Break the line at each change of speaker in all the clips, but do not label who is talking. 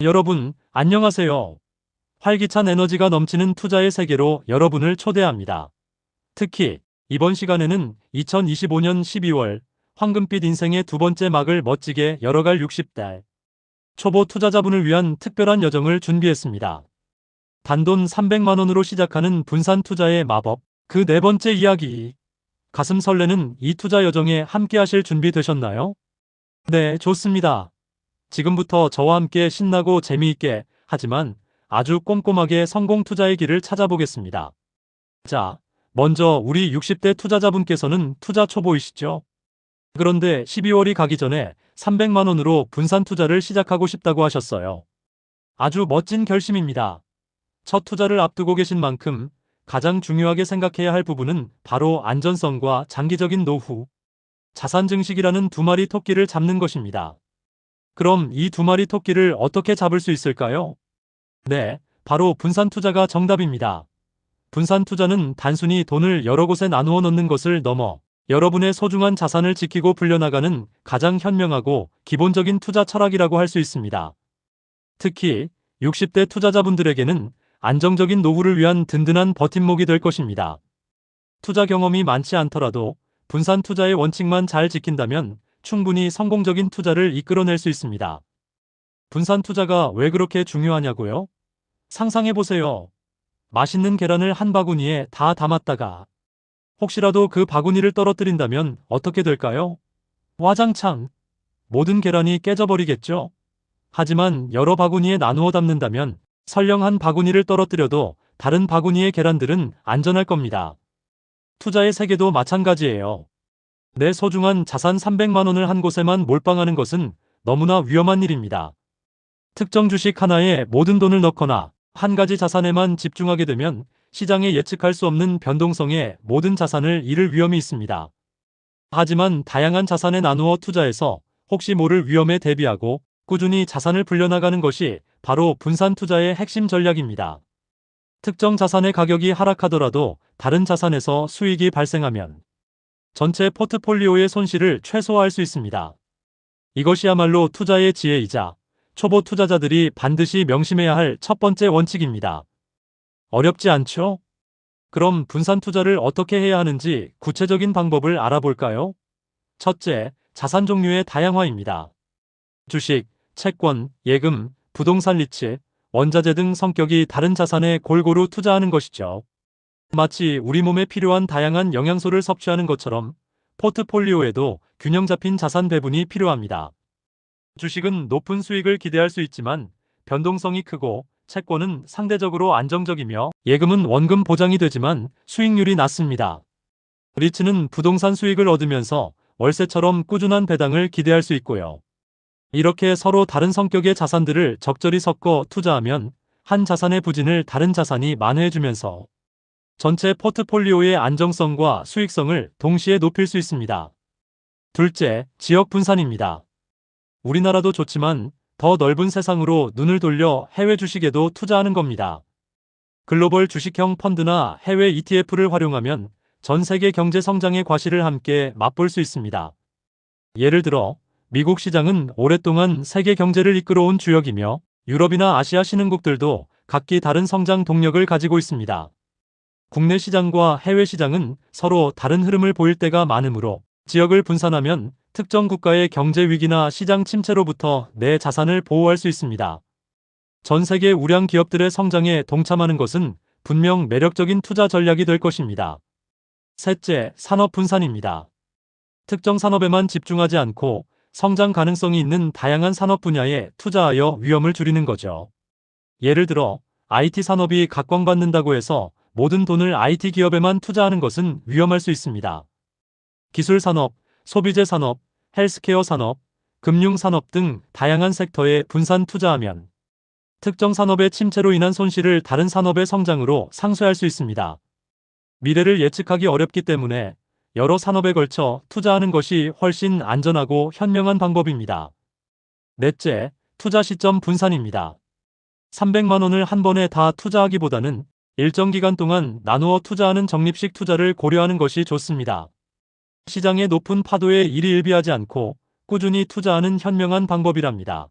여러분, 안녕하세요. 활기찬 에너지가 넘치는 투자의 세계로 여러분을 초대합니다. 특히 이번 시간에는 2025년 12월 황금빛 인생의 두 번째 막을 멋지게 열어갈 60대 초보 투자자분을 위한 특별한 여정을 준비했습니다. 단돈 300만 원으로 시작하는 분산 투자의 마법, 그 네 번째 이야기. 가슴 설레는 이 투자 여정에 함께 하실 준비 되셨나요? 네, 좋습니다. 지금부터 저와 함께 신나고 재미있게, 하지만 아주 꼼꼼하게 성공 투자의 길을 찾아보겠습니다. 자, 먼저 우리 60대 투자자분께서는 투자 초보이시죠? 그런데 12월이 가기 전에 300만 원으로 분산 투자를 시작하고 싶다고 하셨어요. 아주 멋진 결심입니다. 첫 투자를 앞두고 계신 만큼 가장 중요하게 생각해야 할 부분은 바로 안전성과 장기적인 노후, 자산 증식이라는 두 마리 토끼를 잡는 것입니다. 그럼 이 두 마리 토끼를 어떻게 잡을 수 있을까요? 네, 바로 분산 투자가 정답입니다. 분산 투자는 단순히 돈을 여러 곳에 나누어 넣는 것을 넘어 여러분의 소중한 자산을 지키고 불려나가는 가장 현명하고 기본적인 투자 철학이라고 할 수 있습니다. 특히 60대 투자자분들에게는 안정적인 노후를 위한 든든한 버팀목이 될 것입니다. 투자 경험이 많지 않더라도 분산 투자의 원칙만 잘 지킨다면 충분히 성공적인 투자를 이끌어낼 수 있습니다. 분산 투자가 왜 그렇게 중요하냐고요? 상상해보세요. 맛있는 계란을 한 바구니에 다 담았다가 혹시라도 그 바구니를 떨어뜨린다면 어떻게 될까요? 와장창. 모든 계란이 깨져버리겠죠? 하지만 여러 바구니에 나누어 담는다면 설령 한 바구니를 떨어뜨려도 다른 바구니의 계란들은 안전할 겁니다. 투자의 세계도 마찬가지예요. 내 소중한 자산 300만 원을 한 곳에만 몰빵하는 것은 너무나 위험한 일입니다. 특정 주식 하나에 모든 돈을 넣거나 한 가지 자산에만 집중하게 되면 시장에 예측할 수 없는 변동성에 모든 자산을 잃을 위험이 있습니다. 하지만 다양한 자산에 나누어 투자해서 혹시 모를 위험에 대비하고 꾸준히 자산을 불려나가는 것이 바로 분산 투자의 핵심 전략입니다. 특정 자산의 가격이 하락하더라도 다른 자산에서 수익이 발생하면 전체 포트폴리오의 손실을 최소화할 수 있습니다. 이것이야말로 투자의 지혜이자 초보 투자자들이 반드시 명심해야 할 첫 번째 원칙입니다. 어렵지 않죠? 그럼 분산 투자를 어떻게 해야 하는지 구체적인 방법을 알아볼까요? 첫째, 자산 종류의 다양화입니다. 주식, 채권, 예금, 부동산 리츠, 원자재 등 성격이 다른 자산에 골고루 투자하는 것이죠. 마치 우리 몸에 필요한 다양한 영양소를 섭취하는 것처럼 포트폴리오에도 균형 잡힌 자산 배분이 필요합니다. 주식은 높은 수익을 기대할 수 있지만 변동성이 크고 채권은 상대적으로 안정적이며 예금은 원금 보장이 되지만 수익률이 낮습니다. 리츠는 부동산 수익을 얻으면서 월세처럼 꾸준한 배당을 기대할 수 있고요. 이렇게 서로 다른 성격의 자산들을 적절히 섞어 투자하면 한 자산의 부진을 다른 자산이 만회해주면서 전체 포트폴리오의 안정성과 수익성을 동시에 높일 수 있습니다. 둘째, 지역 분산입니다. 우리나라도 좋지만 더 넓은 세상으로 눈을 돌려 해외 주식에도 투자하는 겁니다. 글로벌 주식형 펀드나 해외 ETF를 활용하면 전 세계 경제 성장의 과실을 함께 맛볼 수 있습니다. 예를 들어 미국 시장은 오랫동안 세계 경제를 이끌어온 주역이며 유럽이나 아시아 신흥국들도 각기 다른 성장 동력을 가지고 있습니다. 국내 시장과 해외 시장은 서로 다른 흐름을 보일 때가 많으므로 지역을 분산하면 특정 국가의 경제 위기나 시장 침체로부터 내 자산을 보호할 수 있습니다. 전 세계 우량 기업들의 성장에 동참하는 것은 분명 매력적인 투자 전략이 될 것입니다. 셋째, 산업 분산입니다. 특정 산업에만 집중하지 않고 성장 가능성이 있는 다양한 산업 분야에 투자하여 위험을 줄이는 거죠. 예를 들어 IT 산업이 각광받는다고 해서 모든 돈을 IT 기업에만 투자하는 것은 위험할 수 있습니다. 기술 산업, 소비재 산업, 헬스케어 산업, 금융 산업 등 다양한 섹터에 분산 투자하면 특정 산업의 침체로 인한 손실을 다른 산업의 성장으로 상쇄할 수 있습니다. 미래를 예측하기 어렵기 때문에 여러 산업에 걸쳐 투자하는 것이 훨씬 안전하고 현명한 방법입니다. 넷째, 투자 시점 분산입니다. 300만 원을 한 번에 다 투자하기보다는 일정 기간 동안 나누어 투자하는 적립식 투자를 고려하는 것이 좋습니다. 시장의 높은 파도에 일희일비하지 않고 꾸준히 투자하는 현명한 방법이랍니다.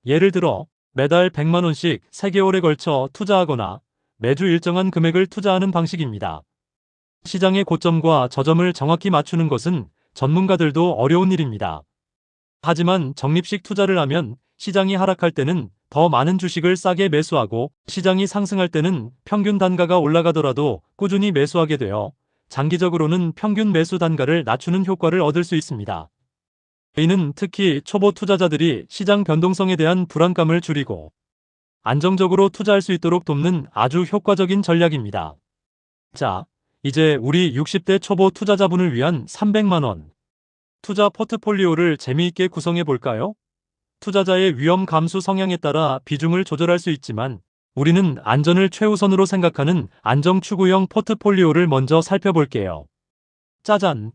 예를 들어 매달 100만 원씩 3개월에 걸쳐 투자하거나 매주 일정한 금액을 투자하는 방식입니다. 시장의 고점과 저점을 정확히 맞추는 것은 전문가들도 어려운 일입니다. 하지만 적립식 투자를 하면 시장이 하락할 때는 더 많은 주식을 싸게 매수하고 시장이 상승할 때는 평균 단가가 올라가더라도 꾸준히 매수하게 되어 장기적으로는 평균 매수 단가를 낮추는 효과를 얻을 수 있습니다. 이는 특히 초보 투자자들이 시장 변동성에 대한 불안감을 줄이고 안정적으로 투자할 수 있도록 돕는 아주 효과적인 전략입니다. 자, 이제 우리 60대 초보 투자자분을 위한 300만 원 투자 포트폴리오를 재미있게 구성해 볼까요? 투자자의 위험 감수 성향에 따라 비중을 조절할 수 있지만 우리는 안전을 최우선으로 생각하는 안정 추구형 포트폴리오를 먼저 살펴볼게요. 짜잔!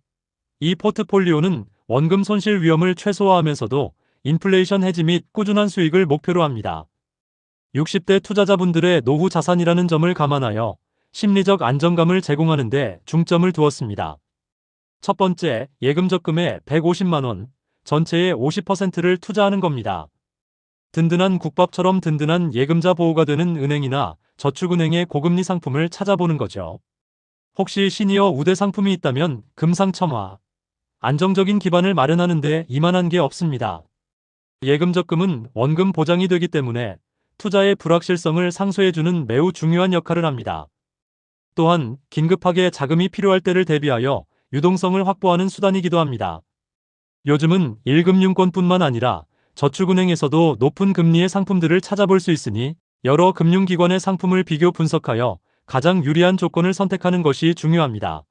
이 포트폴리오는 원금 손실 위험을 최소화하면서도 인플레이션 해지 및 꾸준한 수익을 목표로 합니다. 60대 투자자분들의 노후 자산이라는 점을 감안하여 심리적 안정감을 제공하는 데 중점을 두었습니다. 첫 번째, 예금 적금에 150만 원, 전체의 50%를 투자하는 겁니다. 든든한 국밥처럼 든든한 예금자 보호가 되는 은행이나 저축은행의 고금리 상품을 찾아보는 거죠. 혹시 시니어 우대 상품이 있다면 금상첨화. 안정적인 기반을 마련하는 데 이만한 게 없습니다. 예금 적금은 원금 보장이 되기 때문에 투자의 불확실성을 상쇄해주는 매우 중요한 역할을 합니다. 또한 긴급하게 자금이 필요할 때를 대비하여 유동성을 확보하는 수단이기도 합니다. 요즘은 1금융권뿐만 아니라 저축은행에서도 높은 금리의 상품들을 찾아볼 수 있으니 여러 금융기관의 상품을 비교 분석하여 가장 유리한 조건을 선택하는 것이 중요합니다.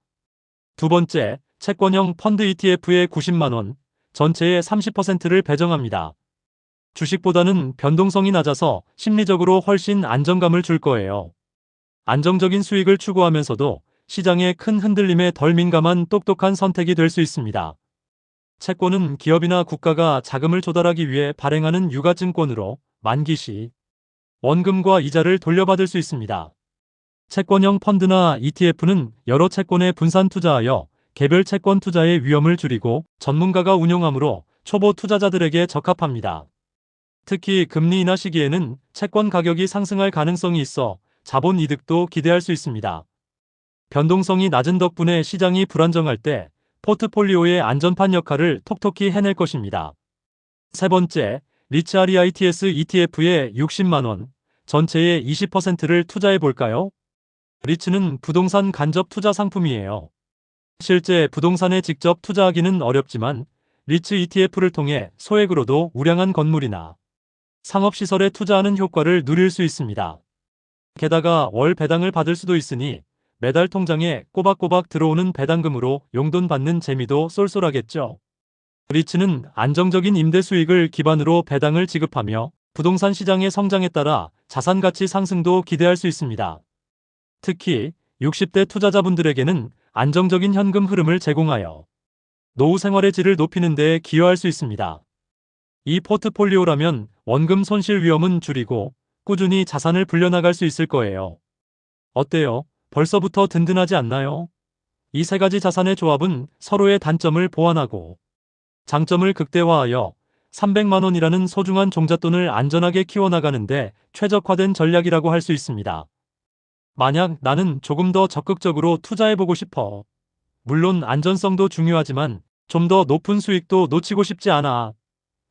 두 번째, 채권형 펀드 ETF에 90만 원, 전체의 30%를 배정합니다. 주식보다는 변동성이 낮아서 심리적으로 훨씬 안정감을 줄 거예요. 안정적인 수익을 추구하면서도 시장의 큰 흔들림에 덜 민감한 똑똑한 선택이 될 수 있습니다. 채권은 기업이나 국가가 자금을 조달하기 위해 발행하는 유가증권으로 만기 시 원금과 이자를 돌려받을 수 있습니다. 채권형 펀드나 ETF는 여러 채권에 분산 투자하여 개별 채권 투자의 위험을 줄이고 전문가가 운용하므로 초보 투자자들에게 적합합니다. 특히 금리 인하 시기에는 채권 가격이 상승할 가능성이 있어 자본 이득도 기대할 수 있습니다. 변동성이 낮은 덕분에 시장이 불안정할 때 포트폴리오의 안전판 역할을 톡톡히 해낼 것입니다. 세 번째, 리츠REITs ETF에 60만 원, 전체의 20%를 투자해 볼까요? 리츠는 부동산 간접 투자 상품이에요. 실제 부동산에 직접 투자하기는 어렵지만 리츠 ETF를 통해 소액으로도 우량한 건물이나 상업시설에 투자하는 효과를 누릴 수 있습니다. 게다가 월 배당을 받을 수도 있으니 매달 통장에 꼬박꼬박 들어오는 배당금으로 용돈 받는 재미도 쏠쏠하겠죠. 리츠는 안정적인 임대 수익을 기반으로 배당을 지급하며 부동산 시장의 성장에 따라 자산 가치 상승도 기대할 수 있습니다. 특히 60대 투자자분들에게는 안정적인 현금 흐름을 제공하여 노후 생활의 질을 높이는 데 기여할 수 있습니다. 이 포트폴리오라면 원금 손실 위험은 줄이고 꾸준히 자산을 불려나갈 수 있을 거예요. 어때요? 벌써부터 든든하지 않나요? 이 세 가지 자산의 조합은 서로의 단점을 보완하고 장점을 극대화하여 300만 원이라는 소중한 종잣돈을 안전하게 키워나가는데 최적화된 전략이라고 할 수 있습니다. 만약 나는 조금 더 적극적으로 투자해보고 싶어. 물론 안전성도 중요하지만 좀 더 높은 수익도 놓치고 싶지 않아.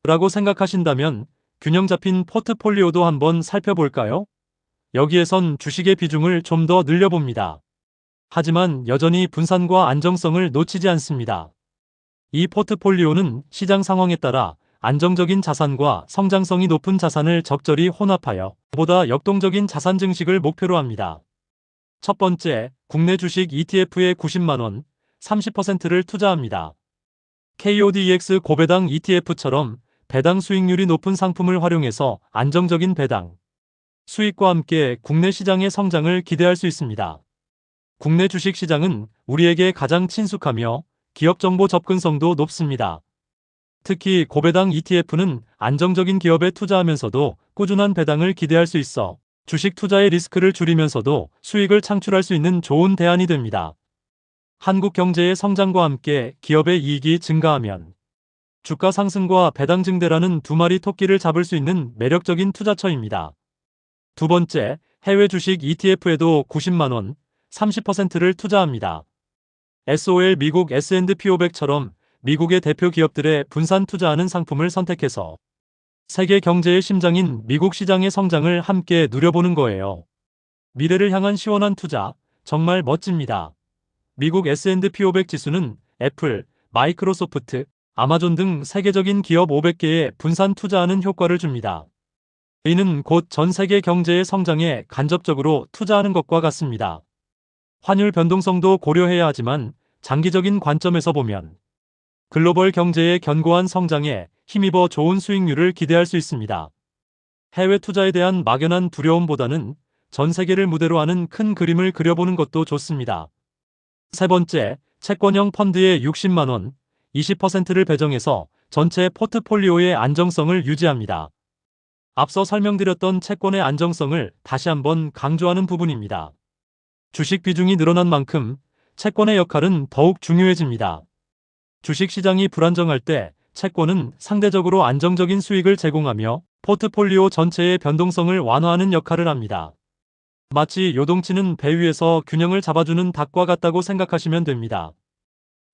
라고 생각하신다면 균형 잡힌 포트폴리오도 한번 살펴볼까요? 여기에선 주식의 비중을 좀 더 늘려봅니다. 하지만 여전히 분산과 안정성을 놓치지 않습니다. 이 포트폴리오는 시장 상황에 따라 안정적인 자산과 성장성이 높은 자산을 적절히 혼합하여 보다 역동적인 자산 증식을 목표로 합니다. 첫 번째, 국내 주식 ETF에 90만 원, 30%를 투자합니다. KODX 고배당 ETF처럼 배당 수익률이 높은 상품을 활용해서 안정적인 배당 수익과 함께 국내 시장의 성장을 기대할 수 있습니다. 국내 주식 시장은 우리에게 가장 친숙하며 기업 정보 접근성도 높습니다. 특히 고배당 ETF는 안정적인 기업에 투자하면서도 꾸준한 배당을 기대할 수 있어 주식 투자의 리스크를 줄이면서도 수익을 창출할 수 있는 좋은 대안이 됩니다. 한국 경제의 성장과 함께 기업의 이익이 증가하면 주가 상승과 배당 증대라는 두 마리 토끼를 잡을 수 있는 매력적인 투자처입니다. 두 번째, 해외 주식 ETF에도 90만 원, 30%를 투자합니다. SOL 미국 S&P 500처럼 미국의 대표 기업들의 분산 투자하는 상품을 선택해서 세계 경제의 심장인 미국 시장의 성장을 함께 누려보는 거예요. 미래를 향한 시원한 투자, 정말 멋집니다. 미국 S&P 500 지수는 애플, 마이크로소프트, 아마존 등 세계적인 기업 500개에 분산 투자하는 효과를 줍니다. 이는 곧 전 세계 경제의 성장에 간접적으로 투자하는 것과 같습니다. 환율 변동성도 고려해야 하지만 장기적인 관점에서 보면 글로벌 경제의 견고한 성장에 힘입어 좋은 수익률을 기대할 수 있습니다. 해외 투자에 대한 막연한 두려움보다는 전 세계를 무대로 하는 큰 그림을 그려보는 것도 좋습니다. 세 번째, 채권형 펀드에 60만 원, 20%를 배정해서 전체 포트폴리오의 안정성을 유지합니다. 앞서 설명드렸던 채권의 안정성을 다시 한번 강조하는 부분입니다. 주식 비중이 늘어난 만큼 채권의 역할은 더욱 중요해집니다. 주식 시장이 불안정할 때 채권은 상대적으로 안정적인 수익을 제공하며 포트폴리오 전체의 변동성을 완화하는 역할을 합니다. 마치 요동치는 배 위에서 균형을 잡아주는 닭과 같다고 생각하시면 됩니다.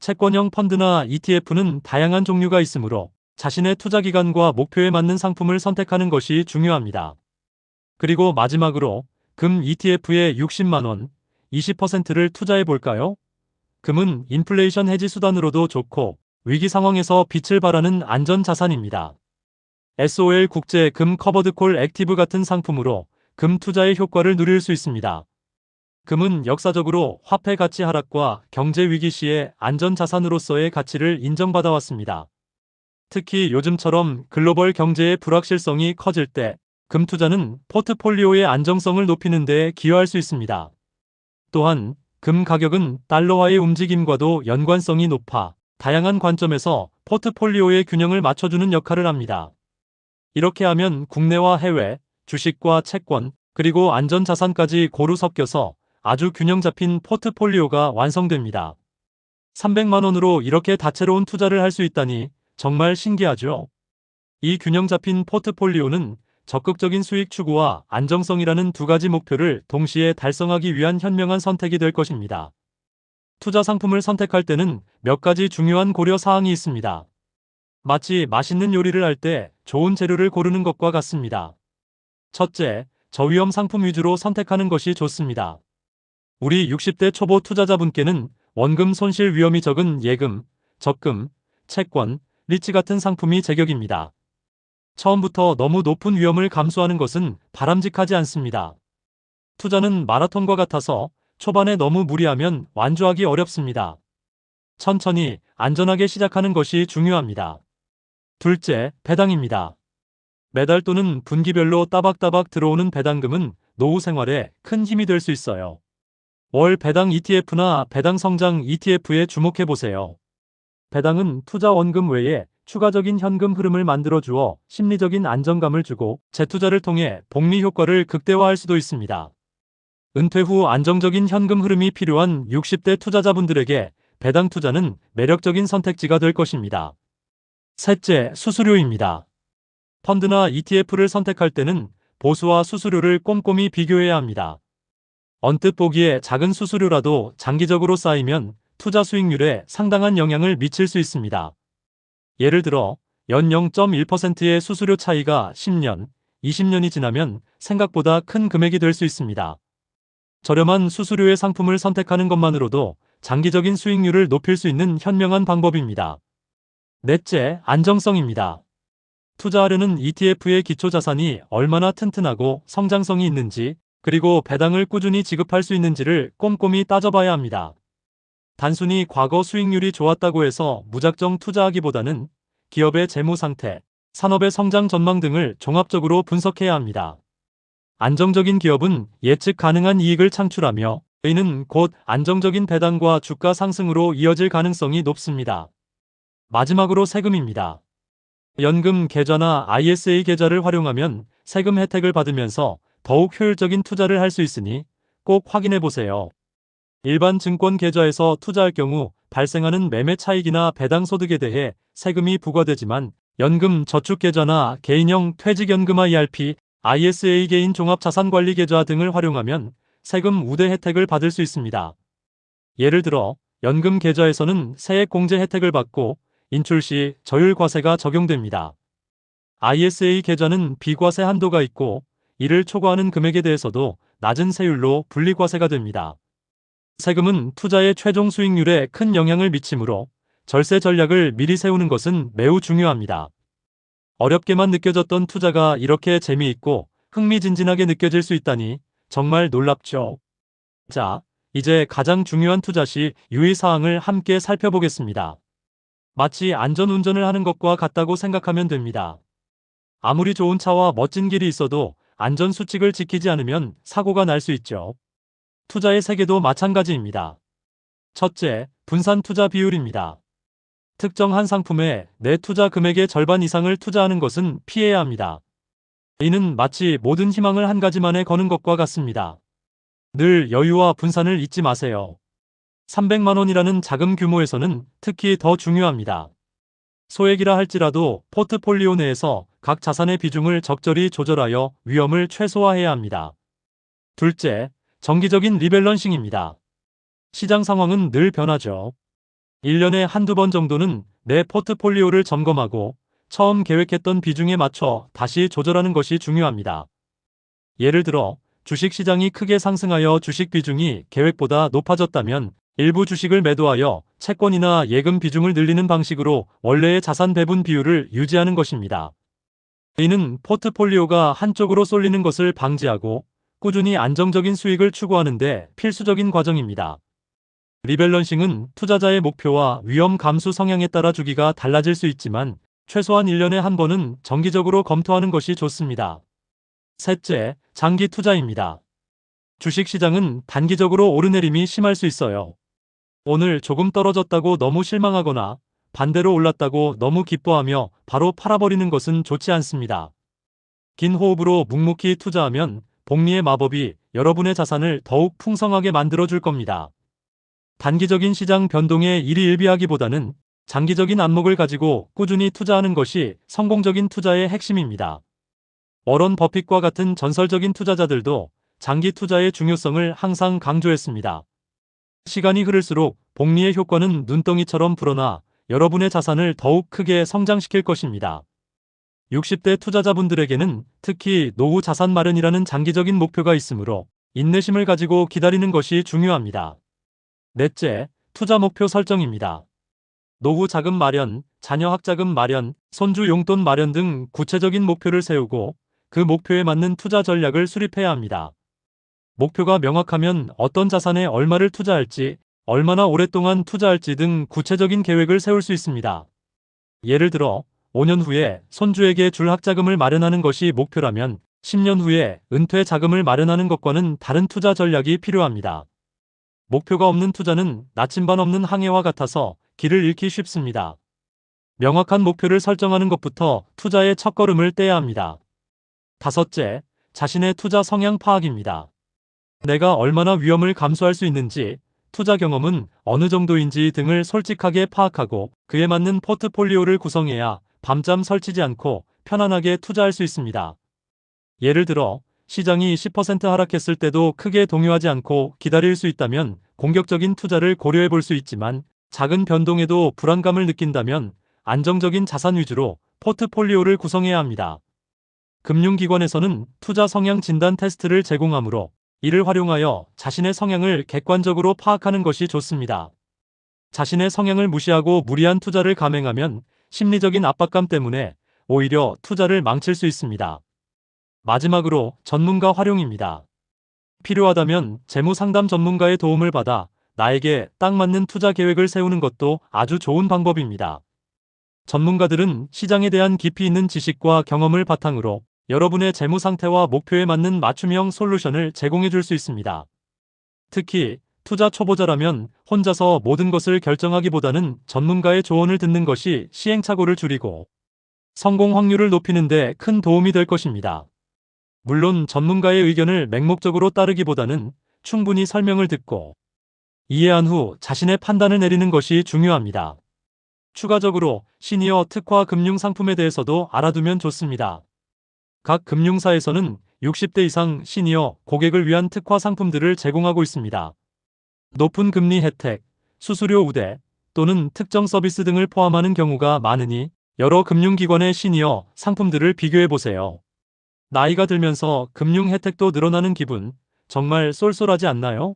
채권형 펀드나 ETF는 다양한 종류가 있으므로 자신의 투자 기간과 목표에 맞는 상품을 선택하는 것이 중요합니다. 그리고 마지막으로 금 ETF에 60만 원, 20%를 투자해 볼까요? 금은 인플레이션 해지 수단으로도 좋고 위기 상황에서 빛을 발하는 안전 자산입니다. SOL 국제 금 커버드콜 액티브 같은 상품으로 금 투자의 효과를 누릴 수 있습니다. 금은 역사적으로 화폐 가치 하락과 경제 위기 시에 안전 자산으로서의 가치를 인정받아왔습니다. 특히 요즘처럼 글로벌 경제의 불확실성이 커질 때 금 투자는 포트폴리오의 안정성을 높이는 데 기여할 수 있습니다. 또한 금 가격은 달러화의 움직임과도 연관성이 높아 다양한 관점에서 포트폴리오의 균형을 맞춰주는 역할을 합니다. 이렇게 하면 국내와 해외, 주식과 채권, 그리고 안전자산까지 고루 섞여서 아주 균형 잡힌 포트폴리오가 완성됩니다. 300만 원으로 이렇게 다채로운 투자를 할 수 있다니 정말 신기하죠? 이 균형 잡힌 포트폴리오는 적극적인 수익 추구와 안정성이라는 두 가지 목표를 동시에 달성하기 위한 현명한 선택이 될 것입니다. 투자 상품을 선택할 때는 몇 가지 중요한 고려 사항이 있습니다. 마치 맛있는 요리를 할 때 좋은 재료를 고르는 것과 같습니다. 첫째, 저위험 상품 위주로 선택하는 것이 좋습니다. 우리 60대 초보 투자자분께는 원금 손실 위험이 적은 예금, 적금, 채권, 리츠 같은 상품이 제격입니다. 처음부터 너무 높은 위험을 감수하는 것은 바람직하지 않습니다. 투자는 마라톤과 같아서 초반에 너무 무리하면 완주하기 어렵습니다. 천천히 안전하게 시작하는 것이 중요합니다. 둘째, 배당입니다. 매달 또는 분기별로 따박따박 들어오는 배당금은 노후 생활에 큰 힘이 될 수 있어요. 월 배당 ETF나 배당 성장 ETF에 주목해보세요. 배당은 투자 원금 외에 추가적인 현금 흐름을 만들어 주어 심리적인 안정감을 주고 재투자를 통해 복리 효과를 극대화할 수도 있습니다. 은퇴 후 안정적인 현금 흐름이 필요한 60대 투자자분들에게 배당 투자는 매력적인 선택지가 될 것입니다. 셋째, 수수료입니다. 펀드나 ETF를 선택할 때는 보수와 수수료를 꼼꼼히 비교해야 합니다. 언뜻 보기에 작은 수수료라도 장기적으로 쌓이면 투자 수익률에 상당한 영향을 미칠 수 있습니다. 예를 들어 연 0.1%의 수수료 차이가 10년, 20년이 지나면 생각보다 큰 금액이 될 수 있습니다. 저렴한 수수료의 상품을 선택하는 것만으로도 장기적인 수익률을 높일 수 있는 현명한 방법입니다. 넷째, 안정성입니다. 투자하려는 ETF의 기초자산이 얼마나 튼튼하고 성장성이 있는지, 그리고 배당을 꾸준히 지급할 수 있는지를 꼼꼼히 따져봐야 합니다. 단순히 과거 수익률이 좋았다고 해서 무작정 투자하기보다는 기업의 재무 상태, 산업의 성장 전망 등을 종합적으로 분석해야 합니다. 안정적인 기업은 예측 가능한 이익을 창출하며 이는 곧 안정적인 배당과 주가 상승으로 이어질 가능성이 높습니다. 마지막으로 세금입니다. 연금 계좌나 ISA 계좌를 활용하면 세금 혜택을 받으면서 더욱 효율적인 투자를 할 수 있으니 꼭 확인해 보세요. 일반 증권 계좌에서 투자할 경우 발생하는 매매 차익이나 배당 소득에 대해 세금이 부과되지만 연금 저축계좌나 개인형 퇴직연금 IRP, ISA 개인 종합자산관리계좌 등을 활용하면 세금 우대 혜택을 받을 수 있습니다. 예를 들어 연금 계좌에서는 세액공제 혜택을 받고 인출 시 저율과세가 적용됩니다. ISA 계좌는 비과세 한도가 있고 이를 초과하는 금액에 대해서도 낮은 세율로 분리과세가 됩니다. 세금은 투자의 최종 수익률에 큰 영향을 미치므로 절세 전략을 미리 세우는 것은 매우 중요합니다. 어렵게만 느껴졌던 투자가 이렇게 재미있고 흥미진진하게 느껴질 수 있다니 정말 놀랍죠. 자, 이제 가장 중요한 투자 시 유의사항을 함께 살펴보겠습니다. 마치 안전운전을 하는 것과 같다고 생각하면 됩니다. 아무리 좋은 차와 멋진 길이 있어도 안전수칙을 지키지 않으면 사고가 날 수 있죠. 투자의 세계도 마찬가지입니다. 첫째, 분산 투자 비율입니다. 특정 한 상품에 내 투자 금액의 절반 이상을 투자하는 것은 피해야 합니다. 이는 마치 모든 희망을 한 가지만에 거는 것과 같습니다. 늘 여유와 분산을 잊지 마세요. 300만 원이라는 자금 규모에서는 특히 더 중요합니다. 소액이라 할지라도 포트폴리오 내에서 각 자산의 비중을 적절히 조절하여 위험을 최소화해야 합니다. 둘째, 정기적인 리밸런싱입니다. 시장 상황은 늘 변하죠. 1년에 한두 번 정도는 내 포트폴리오를 점검하고 처음 계획했던 비중에 맞춰 다시 조절하는 것이 중요합니다. 예를 들어 주식시장이 크게 상승하여 주식 비중이 계획보다 높아졌다면 일부 주식을 매도하여 채권이나 예금 비중을 늘리는 방식으로 원래의 자산 배분 비율을 유지하는 것입니다. 이는 포트폴리오가 한쪽으로 쏠리는 것을 방지하고 꾸준히 안정적인 수익을 추구하는 데 필수적인 과정입니다. 리밸런싱은 투자자의 목표와 위험 감수 성향에 따라 주기가 달라질 수 있지만 최소한 1년에 한 번은 정기적으로 검토하는 것이 좋습니다. 셋째, 장기 투자입니다. 주식시장은 단기적으로 오르내림이 심할 수 있어요. 오늘 조금 떨어졌다고 너무 실망하거나 반대로 올랐다고 너무 기뻐하며 바로 팔아버리는 것은 좋지 않습니다. 긴 호흡으로 묵묵히 투자하면 복리의 마법이 여러분의 자산을 더욱 풍성하게 만들어줄 겁니다. 단기적인 시장 변동에 일희일비하기보다는 장기적인 안목을 가지고 꾸준히 투자하는 것이 성공적인 투자의 핵심입니다. 워런 버핏과 같은 전설적인 투자자들도 장기 투자의 중요성을 항상 강조했습니다. 시간이 흐를수록 복리의 효과는 눈덩이처럼 불어나 여러분의 자산을 더욱 크게 성장시킬 것입니다. 60대 투자자분들에게는 특히 노후 자산 마련이라는 장기적인 목표가 있으므로 인내심을 가지고 기다리는 것이 중요합니다. 넷째, 투자 목표 설정입니다. 노후 자금 마련, 자녀 학자금 마련, 손주 용돈 마련 등 구체적인 목표를 세우고 그 목표에 맞는 투자 전략을 수립해야 합니다. 목표가 명확하면 어떤 자산에 얼마를 투자할지, 얼마나 오랫동안 투자할지 등 구체적인 계획을 세울 수 있습니다. 예를 들어 5년 후에 손주에게 줄 학자금을 마련하는 것이 목표라면 10년 후에 은퇴 자금을 마련하는 것과는 다른 투자 전략이 필요합니다. 목표가 없는 투자는 나침반 없는 항해와 같아서 길을 잃기 쉽습니다. 명확한 목표를 설정하는 것부터 투자의 첫걸음을 떼야 합니다. 다섯째, 자신의 투자 성향 파악입니다. 내가 얼마나 위험을 감수할 수 있는지, 투자 경험은 어느 정도인지 등을 솔직하게 파악하고 그에 맞는 포트폴리오를 구성해야 밤잠 설치지 않고 편안하게 투자할 수 있습니다. 예를 들어 시장이 10% 하락했을 때도 크게 동요하지 않고 기다릴 수 있다면 공격적인 투자를 고려해 볼 수 있지만 작은 변동에도 불안감을 느낀다면 안정적인 자산 위주로 포트폴리오를 구성해야 합니다. 금융기관에서는 투자 성향 진단 테스트를 제공하므로 이를 활용하여 자신의 성향을 객관적으로 파악하는 것이 좋습니다. 자신의 성향을 무시하고 무리한 투자를 감행하면 심리적인 압박감 때문에 오히려 투자를 망칠 수 있습니다. 마지막으로 전문가 활용입니다. 필요하다면 재무상담 전문가의 도움을 받아 나에게 딱 맞는 투자 계획을 세우는 것도 아주 좋은 방법입니다. 전문가들은 시장에 대한 깊이 있는 지식과 경험을 바탕으로 여러분의 재무 상태와 목표에 맞는 맞춤형 솔루션을 제공해 줄 수 있습니다. 특히 투자 초보자라면 혼자서 모든 것을 결정하기보다는 전문가의 조언을 듣는 것이 시행착오를 줄이고 성공 확률을 높이는 데 큰 도움이 될 것입니다. 물론 전문가의 의견을 맹목적으로 따르기보다는 충분히 설명을 듣고 이해한 후 자신의 판단을 내리는 것이 중요합니다. 추가적으로 시니어 특화 금융 상품에 대해서도 알아두면 좋습니다. 각 금융사에서는 60대 이상 시니어 고객을 위한 특화 상품들을 제공하고 있습니다. 높은 금리 혜택, 수수료 우대 또는 특정 서비스 등을 포함하는 경우가 많으니 여러 금융기관의 시니어 상품들을 비교해 보세요. 나이가 들면서 금융 혜택도 늘어나는 기분, 정말 쏠쏠하지 않나요?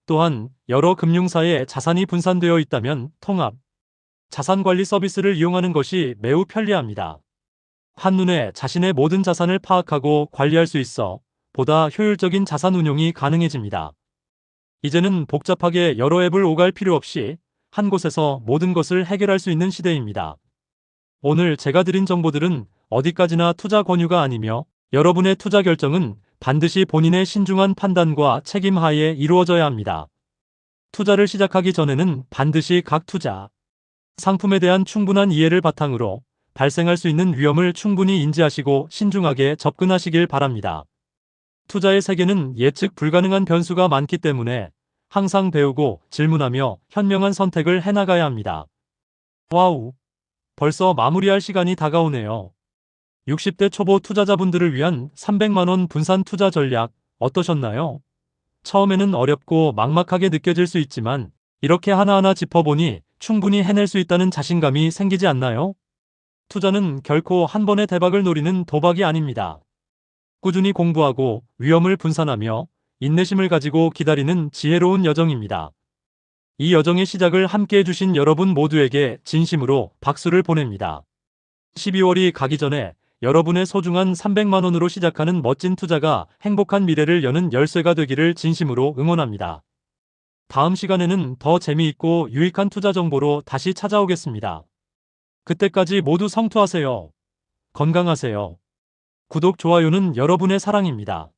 또한 여러 금융사에 자산이 분산되어 있다면 통합, 자산관리 서비스를 이용하는 것이 매우 편리합니다. 한눈에 자신의 모든 자산을 파악하고 관리할 수 있어 보다 효율적인 자산 운용이 가능해집니다. 이제는 복잡하게 여러 앱을 오갈 필요 없이 한 곳에서 모든 것을 해결할 수 있는 시대입니다. 오늘 제가 드린 정보들은 어디까지나 투자 권유가 아니며 여러분의 투자 결정은 반드시 본인의 신중한 판단과 책임 하에 이루어져야 합니다. 투자를 시작하기 전에는 반드시 각 투자 상품에 대한 충분한 이해를 바탕으로 발생할 수 있는 위험을 충분히 인지하시고 신중하게 접근하시길 바랍니다. 투자의 세계는 예측 불가능한 변수가 많기 때문에 항상 배우고 질문하며 현명한 선택을 해나가야 합니다. 와우! 벌써 마무리할 시간이 다가오네요. 60대 초보 투자자분들을 위한 300만원 분산 투자 전략 어떠셨나요? 처음에는 어렵고 막막하게 느껴질 수 있지만 이렇게 하나하나 짚어보니 충분히 해낼 수 있다는 자신감이 생기지 않나요? 투자는 결코 한 번의 대박을 노리는 도박이 아닙니다. 꾸준히 공부하고 위험을 분산하며 인내심을 가지고 기다리는 지혜로운 여정입니다. 이 여정의 시작을 함께 해주신 여러분 모두에게 진심으로 박수를 보냅니다. 12월이 가기 전에 여러분의 소중한 300만원으로 시작하는 멋진 투자가 행복한 미래를 여는 열쇠가 되기를 진심으로 응원합니다. 다음 시간에는 더 재미있고 유익한 투자 정보로 다시 찾아오겠습니다. 그때까지 모두 성투하세요. 건강하세요. 구독, 좋아요는 여러분의 사랑입니다.